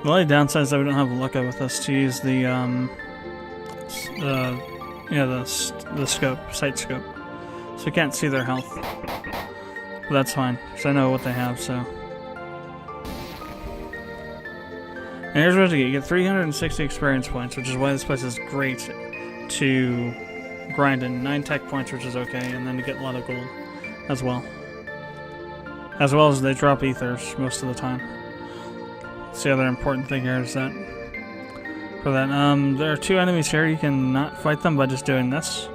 The only downside is that we don't have Lucca with us to use the sight scope, so we can't see their health. But that's fine, because I know what they have. So, and here's what you get: 360 experience points, which is why this place is great to grind in. 9 tech points, which is okay, and then you get a lot of gold as well. As well as they drop ethers most of the time. That's the other important thing here is that for that, there are 2 enemies here. You can not fight them by just doing this,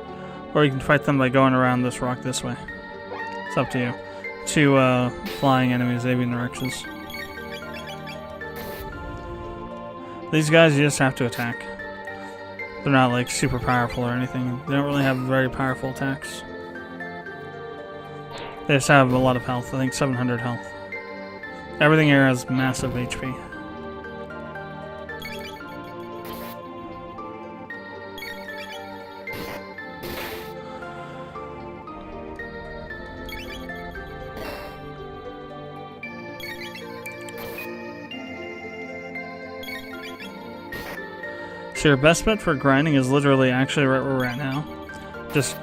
or you can fight them by going around this rock this way. It's up to you. 2 flying enemies, avian rexes. These guys you just have to attack. They're not like super powerful or anything. They don't really have very powerful attacks. They just have a lot of health. I think 700 health. Everything here has massive HP. So your best bet for grinding is literally actually right where we're at now. Just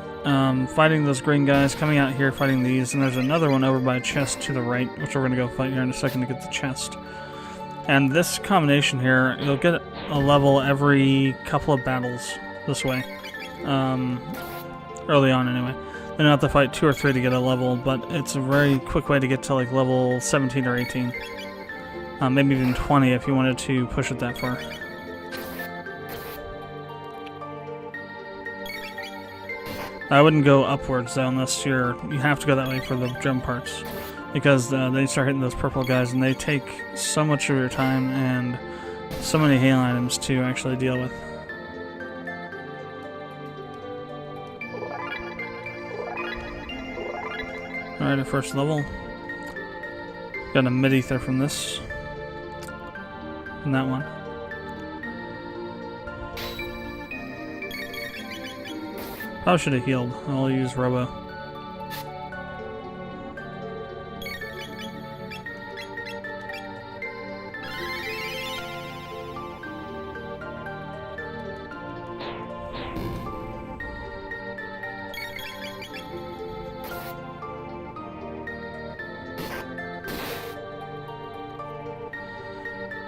fighting those green guys, coming out here, fighting these, and there's another one over by a chest to the right, which we're going to go fight here in a second to get the chest. And this combination here, you'll get a level every couple of battles this way. Early on anyway. Then you'll have to fight 2 or 3 to get a level, but it's a very quick way to get to like level 17 or 18. Maybe even 20 if you wanted to push it that far. I wouldn't go upwards though unless you have to go that way for the gem parts, because they start hitting those purple guys and they take so much of your time and so many heal items to actually deal with. Alright, our first level. Got a mid-ether from this. And that one. Probably should have healed. I'll use Robo.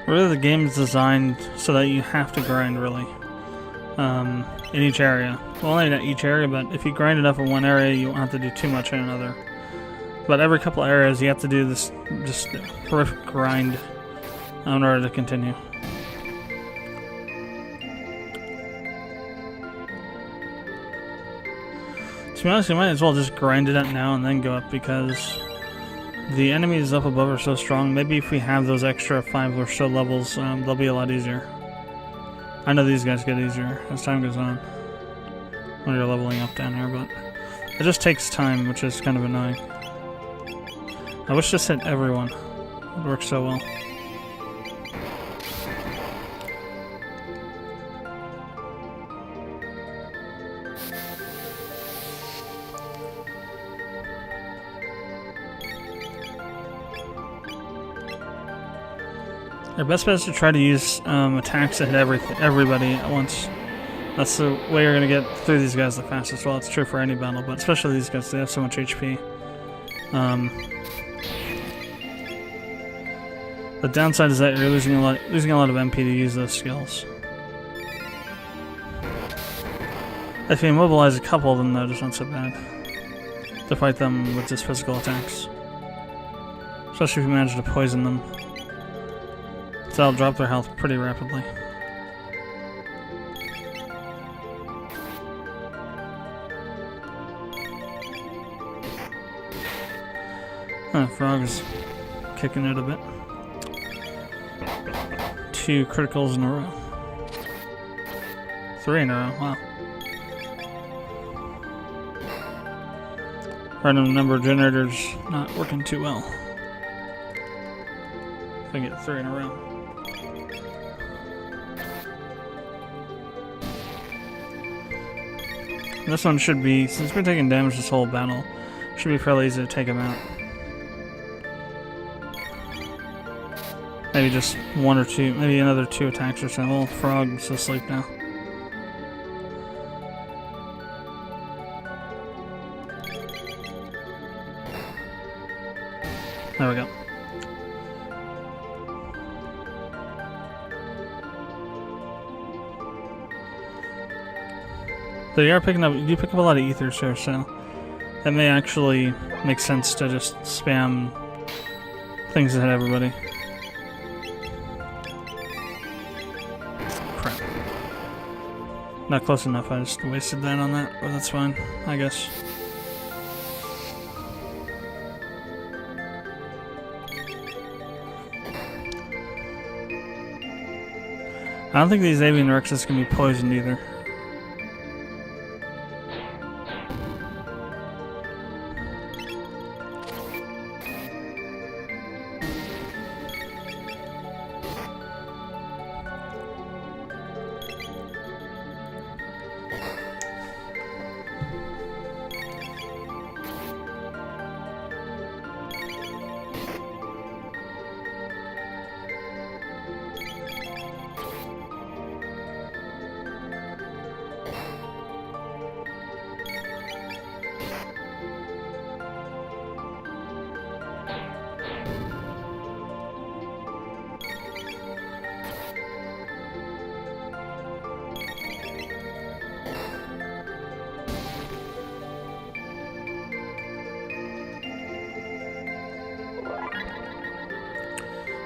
Really, the game is designed so that you have to grind, really. In each area. Well, only not each area, but if you grind enough in one area, you won't have to do too much in another. But every couple areas, you have to do this just horrific grind in order to continue. To be honest, you might as well just grind it out now and then go up, because the enemies up above are so strong. Maybe if we have those extra 5 or so levels, they'll be a lot easier. I know these guys get easier as time goes on when you're leveling up down here, but it just takes time, which is kind of annoying. I wish this hit everyone. It works so well. Your best bet is to try to use attacks that hit everybody at once. That's the way you're going to get through these guys the fastest. Well, it's true for any battle, but especially these guys, they have so much HP. The downside is that you're losing a lot of MP to use those skills. If you immobilize a couple of them, though, it's not so bad to fight them with just physical attacks. Especially if you manage to poison them. So that'll drop their health pretty rapidly. Frog's kicking it a bit. 2 criticals in a row. 3 in a row, wow. Random number generators not working too well. If I get 3 in a row. This one should be, since we're taking damage this whole battle, should be fairly easy to take him out. Maybe just one or two, maybe another 2 attacks or so. Well, Frog's asleep now. There we go. So you pick up a lot of ethers here, so that may actually make sense to just spam things that hit everybody. Crap. Not close enough, I just wasted that on that, but that's fine, I guess. I don't think these avian rexes can be poisoned either.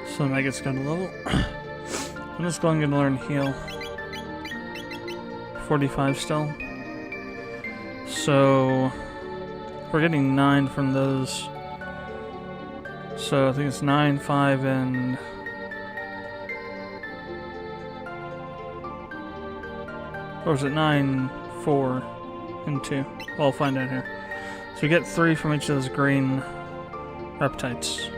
So Mega's got a level. I'm just going to learn heal. 45 still. So we're getting 9 from those. So I think it's 9, 5, and or is it 9, 4, and 2? Well, I'll find out here. So we get 3 from each of those green reptites.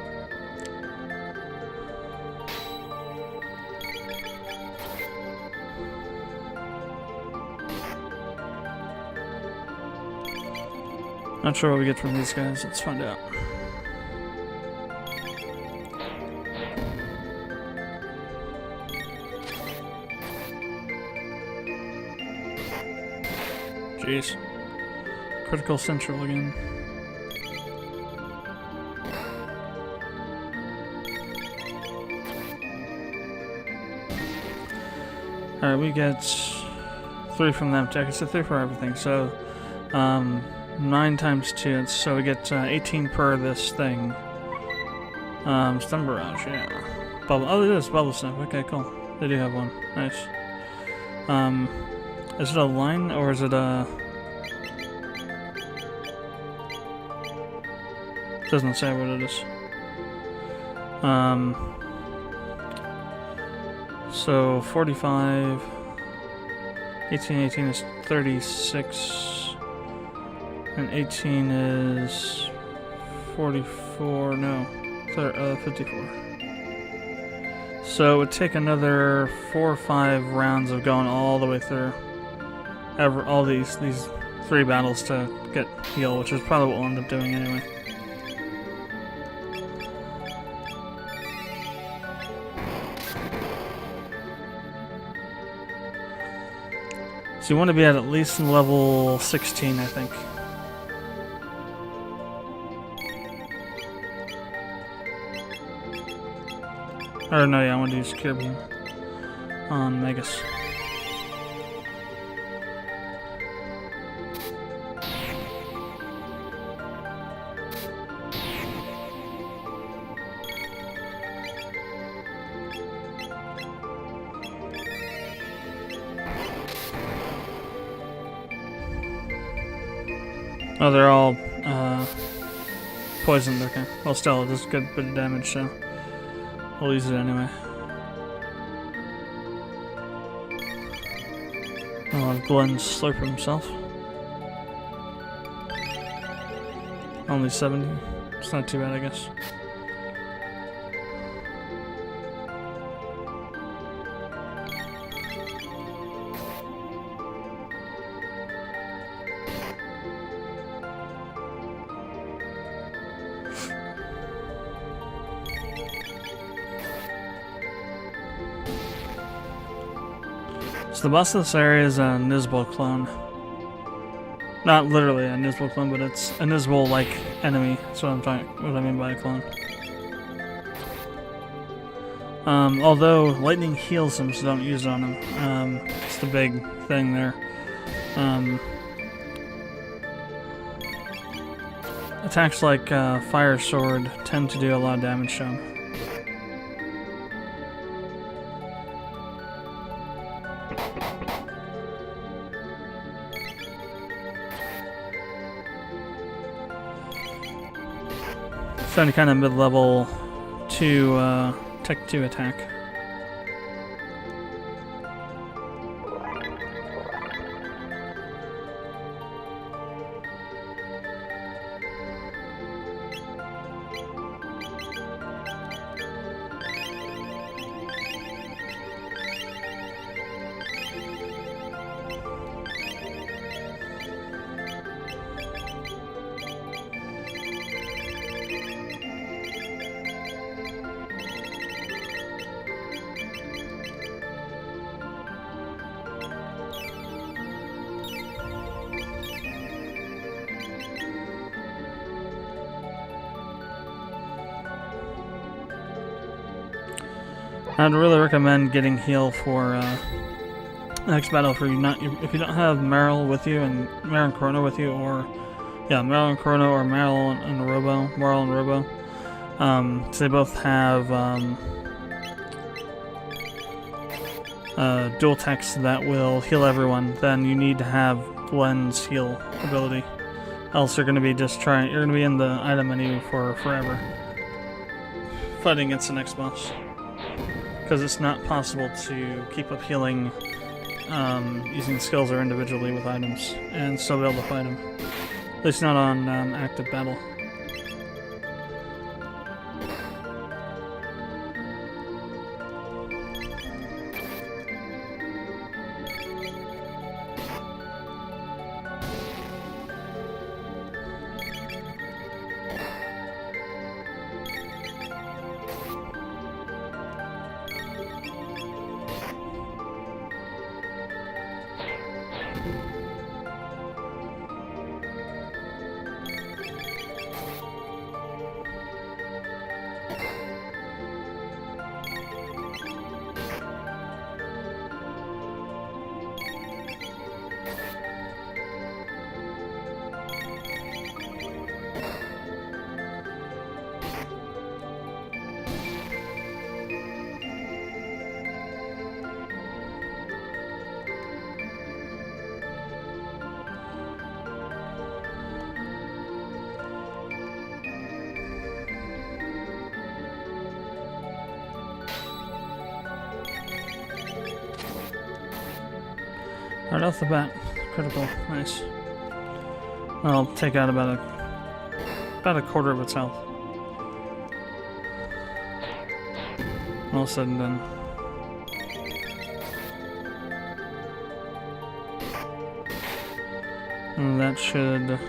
Not sure what we get from these guys. Let's find out. Jeez. Critical Central again. Alright, we get 3 from them. I guess 3 for everything. So, 9 times 2, so we get 18 per this thing. Stun Barrage, yeah. Bubble. Oh, it is Bubble Snap. Okay, cool. They do have one. Nice. Is it a line or is it a? Doesn't say what it is. So 45. 18 is 36. And 18 is 44, no, 54. So it would take another 4 or 5 rounds of going all the way through all these 3 battles to get heal, which is probably what we'll end up doing anyway. So you want to be at least level 16, I think. Or no, yeah, I want to use Cure Beam on Megas. Oh, they're all poisoned, okay. Well, still, it does a good bit of damage, so we'll use it anyway. I'll have Glenn slurp himself. Only 70. It's not too bad, I guess. So the boss of this area is a Nizbal clone. Not literally a Nizbal clone, but it's a Nizbal-like enemy. That's what I mean by a clone. Although lightning heals him, so don't use it on him. It's the big thing there. Attacks like Fire Sword tend to do a lot of damage to him. So any kind of mid-level to Tech 2 attack. I'd really recommend getting heal for next battle if you don't have Meryl with you and Meryl and Chrono with you, or Meryl and Chrono or Meryl and Robo. So they both have dual techs that will heal everyone. Then you need to have Glenn's heal ability, else you're going to be you're going to be in the item menu for forever fighting against the next boss. Because it's not possible to keep up healing using skills or individually with items and still be able to fight them. At least not on active battle. Right off the bat, critical, nice. I'll take out about a quarter of its health. All said and done. And that should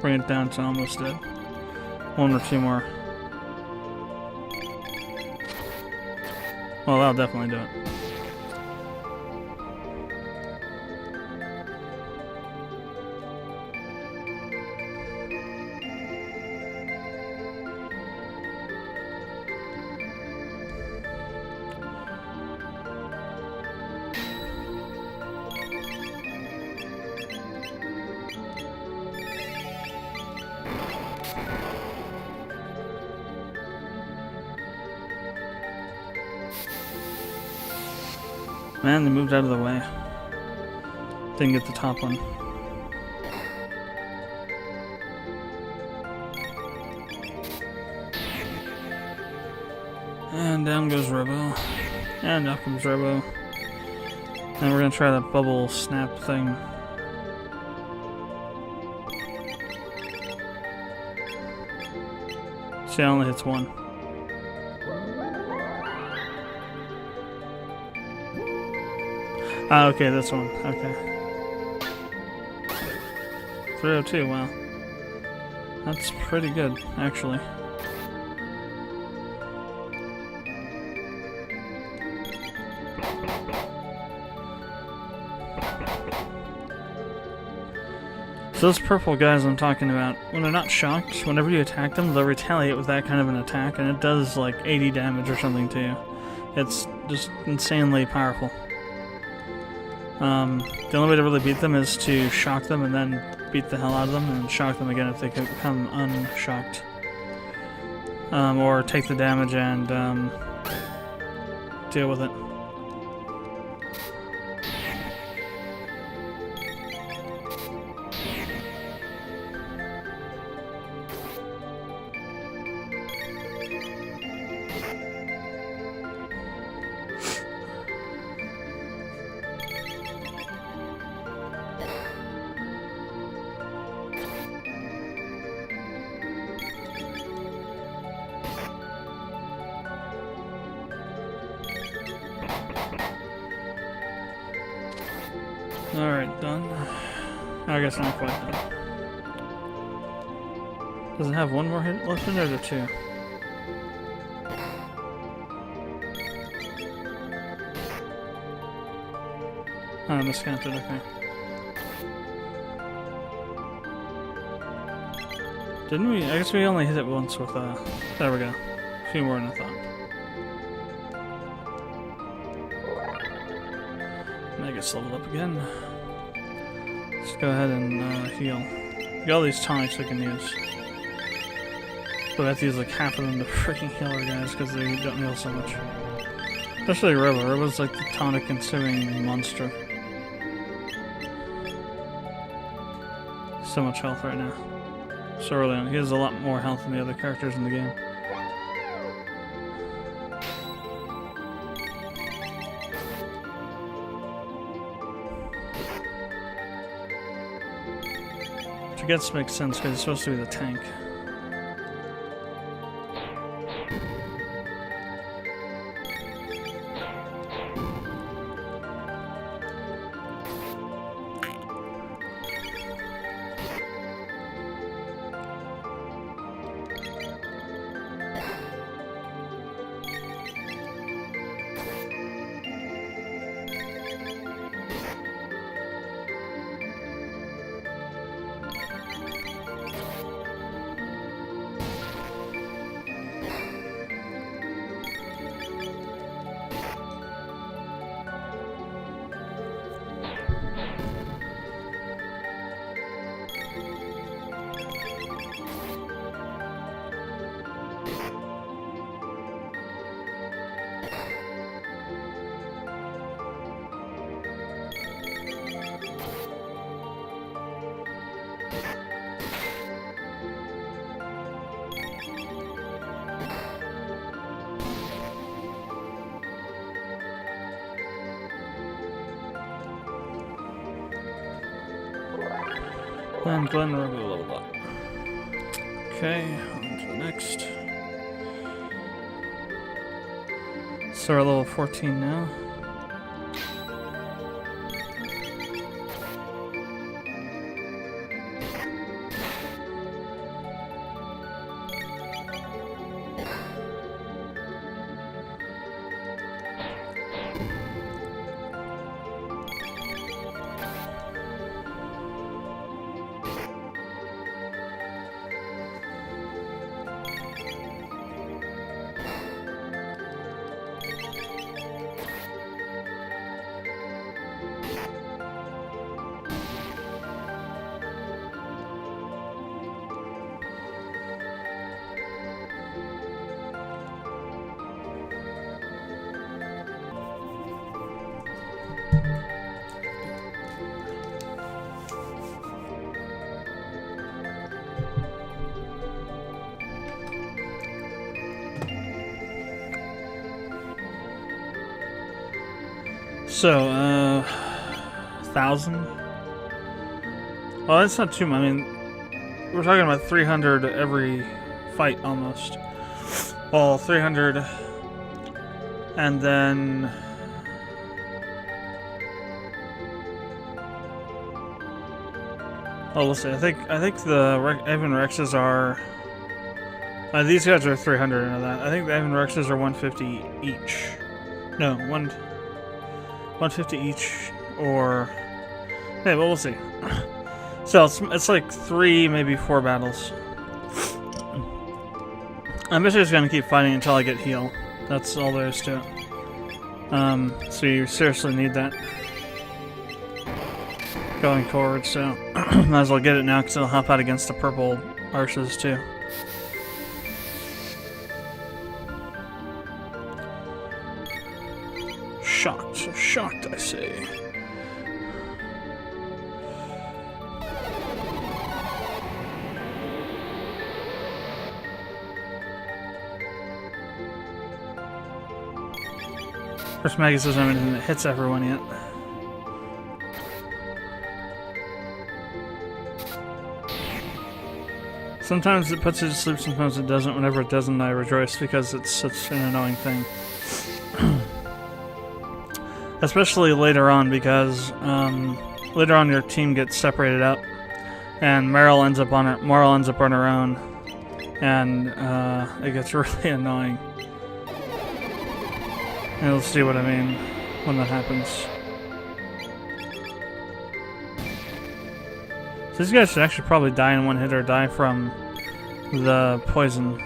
bring it down to almost dead. One or two more. Well, that'll definitely do it. Man, they moved out of the way. Didn't get the top one. And down goes Robo. And out comes Robo. And we're gonna try that bubble snap thing. See, it only hits one. Ah, okay, this one. Okay. 302, wow. That's pretty good, actually. So those purple guys I'm talking about, when they're not shocked, whenever you attack them, they'll retaliate with that kind of an attack, and it does like 80 damage or something to you. It's just insanely powerful. The only way to really beat them is to shock them and then beat the hell out of them, and shock them again if they become unshocked. Or take the damage and deal with it. Alright, done. I guess not quite done. Does it have one more hit left in there, or is it two? Oh, I miscounted, okay. Didn't we? I guess we only hit it once with, there we go. A few more than I thought. That gets leveled up again. Let's go ahead and heal. We got all these tonics we can use. But I have to use like half of them to freaking heal our guys because they don't heal so much. Especially Robo. Robo's like the tonic consuming monster. So much health right now. So early on. He has a lot more health than the other characters in the game. Which I guess makes sense because he's supposed to be the tank. And Glenn will go level up. Okay, on to the next. So we're at level 14 now. So, 1,000? Well, that's not too much. I mean, we're talking about 300 every fight, almost. Well, 300, and then... Oh, we'll see. I think the Evan Rexes are... these guys are 300 into that. I think the Evan Rexes are 150 each. No, 150 each, or Hey, well, we'll see. So it's like 3, maybe 4 battles. I'm basically just gonna keep fighting until I get heal. That's all there is to it. So you seriously need that going forward, so might as well get it now because it'll help out against the purple arches too. Shocked, I say. First Magus isn't anything that hits everyone yet. Sometimes it puts you to sleep, sometimes it doesn't. Whenever it doesn't, I rejoice because it's such an annoying thing. Especially later on, because later on your team gets separated up, and Meryl ends up on her own, and it gets really annoying. And you'll see what I mean when that happens. So these guys should actually probably die in one hit or die from the poison.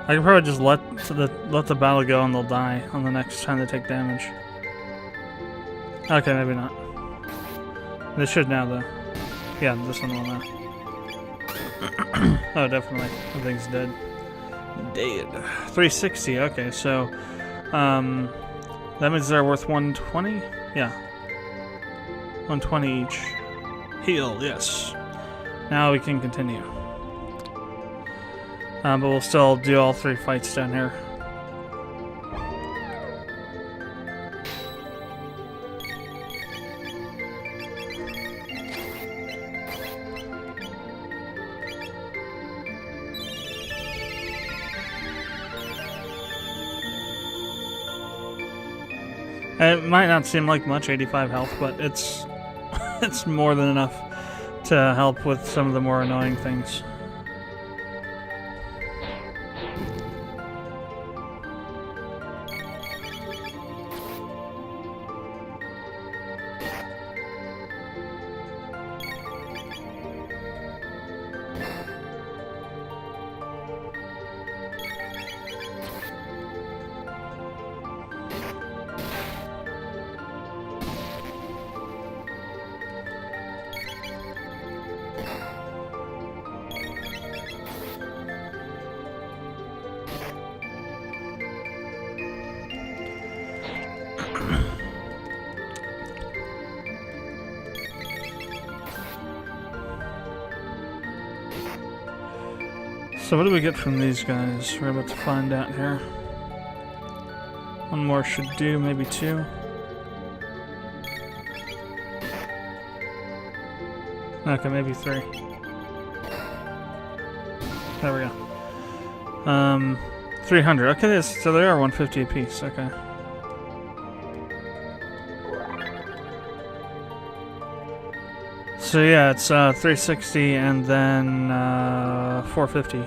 I can probably just let the battle go and they'll die on the next time they take damage. Okay, maybe not. They should now though. Yeah, this one will now. Oh, definitely. The thing's dead. Dead. 360. Okay, so that means they're worth 120. Yeah, 120 each. Heal. Yes. Now we can continue. But we'll still do all 3 fights down here. It might not seem like much, 85 health, but it's it's more than enough to help with some of the more annoying things. So what do we get from these guys? We're about to find out here. One more should do, maybe 2. Okay, maybe 3. There we go. 300. Okay, so they are 150 apiece. Okay. So yeah, it's 360 and then 450.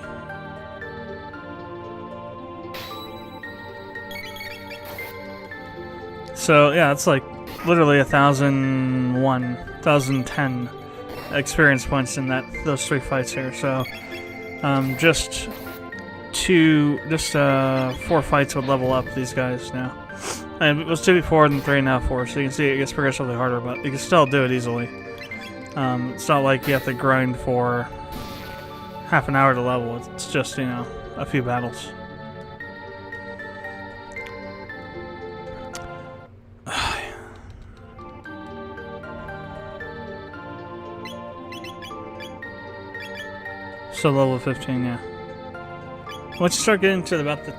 So yeah, it's like literally 1,001, 1,010 experience points in those 3 fights here. So just 4 fights would level up these guys now. And it was 2 before, then 3, now 4. So you can see it gets progressively harder, but you can still do it easily. It's not like you have to grind for half an hour to level. It's just, you know, a few battles. So level 15, yeah. Once you start getting to about the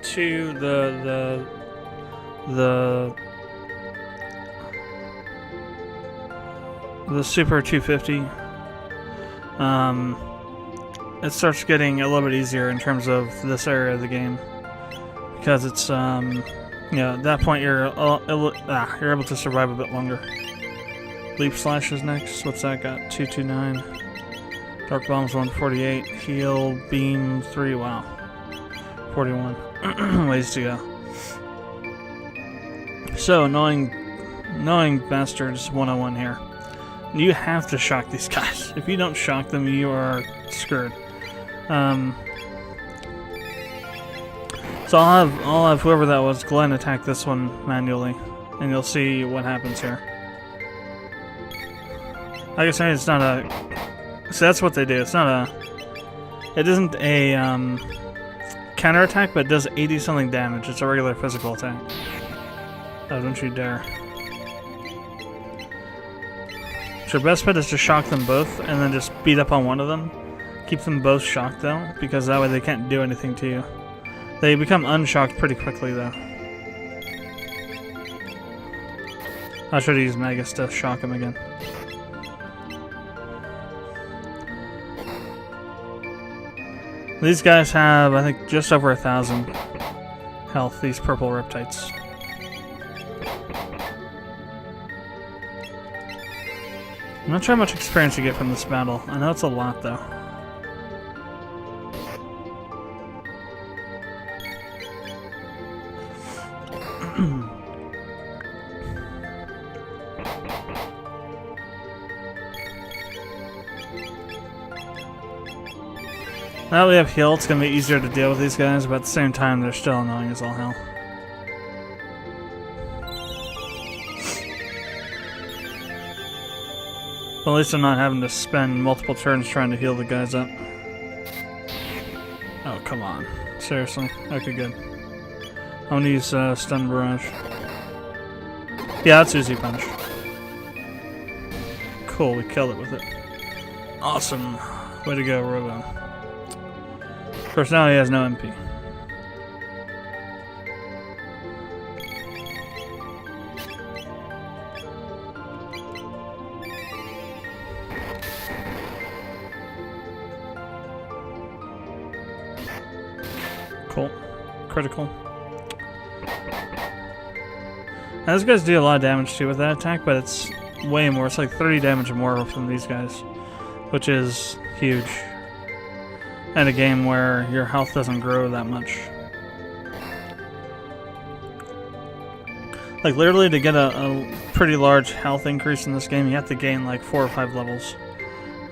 Super 250, it starts getting a little bit easier in terms of this area of the game, because it's yeah, at that point you're able to survive a bit longer. Leap Slash is next. What's that got? 229. Dark Bomb's 148. Heal Beam 3. Wow. 41. Ways to go. So, annoying bastards 101 here. You have to shock these guys. If you don't shock them, you are screwed. So I'll have whoever that was, Glenn, attack this one manually, and you'll see what happens here. Like I said, it's not a. So that's what they do. It's not a. It isn't a counterattack, but it does 80-something damage. It's a regular physical attack. Oh, don't you dare. So your best bet is to shock them both, and then just beat up on one of them. Keep them both shocked, though, because that way they can't do anything to you. They become unshocked pretty quickly, though. I should have used Magus to shock him again. These guys have, I think, just over 1,000 health, these purple Riptites. I'm not sure how much experience you get from this battle. I know it's a lot, though. Now that we have heal, it's going to be easier to deal with these guys, but at the same time, they're still annoying as all hell. But at least I'm not having to spend multiple turns trying to heal the guys up. Oh, come on. Seriously? Okay, good. I'm going to use Stun Barrage. Yeah, that's Uzi Punch. Cool, we killed it with it. Awesome. Way to go, Robo. Of course, now he has no MP. Cool. Critical. Now, these guys do a lot of damage too with that attack, but it's way more. It's like 30 damage or more from these guys, which is huge. And a game where your health doesn't grow that much. Like, literally, to get a pretty large health increase in this game, you have to gain like 4 or 5 levels.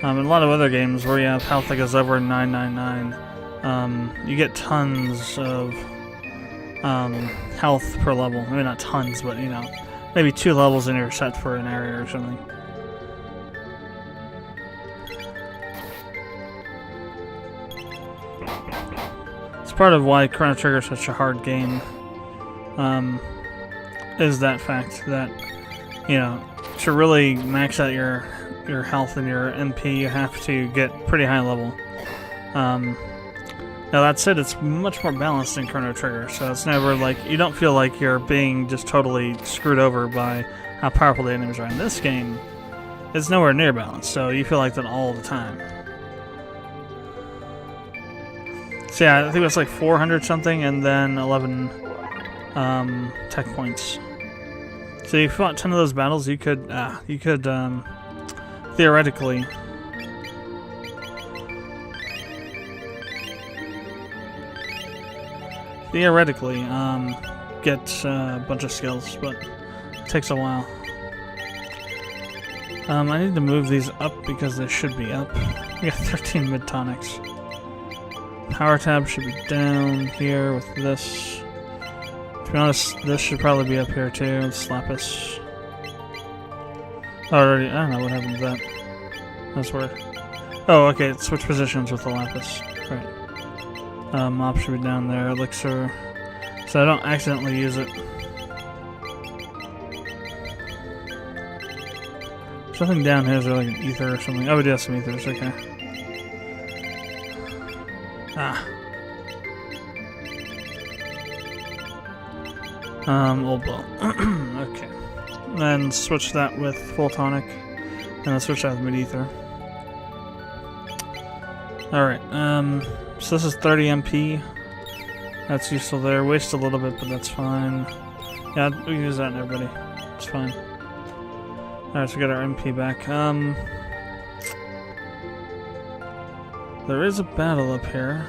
In a lot of other games where you have health that goes over 999, you get tons of health per level. Maybe not tons, but you know, maybe 2 levels in your set for an area or something. It's part of why Chrono Trigger is such a hard game, is that fact that, you know, to really max out your health and your MP, you have to get pretty high level. Now that said, it's much more balanced in Chrono Trigger, so it's never like, you don't feel like you're being just totally screwed over by how powerful the enemies are. In this game, it's nowhere near balanced, so you feel like that all the time. So yeah, I think it's like 400 something and then 11 tech points. So if you fought 10 of those battles, you could theoretically get a bunch of skills, but it takes a while. I need to move these up because they should be up. We got 13 mid-tonics. Power tab should be down here with this. To be honest, this should probably be up here too. Slapus. Already, I don't know what happened to that. That's weird. Oh, okay, switch positions with the Lapis. Right. Mop should be down there. Elixir. So I don't accidentally use it. Something down here is there like an ether or something. Oh, we do have some ethers, okay. Ah. Old ball. Okay. Then switch that with full tonic. And then switch that with mid-ether. Alright, so this is 30 MP. That's useful there. Waste a little bit, but that's fine. Yeah, we can use that in everybody. It's fine. Alright, so we got our MP back. There is a battle up here.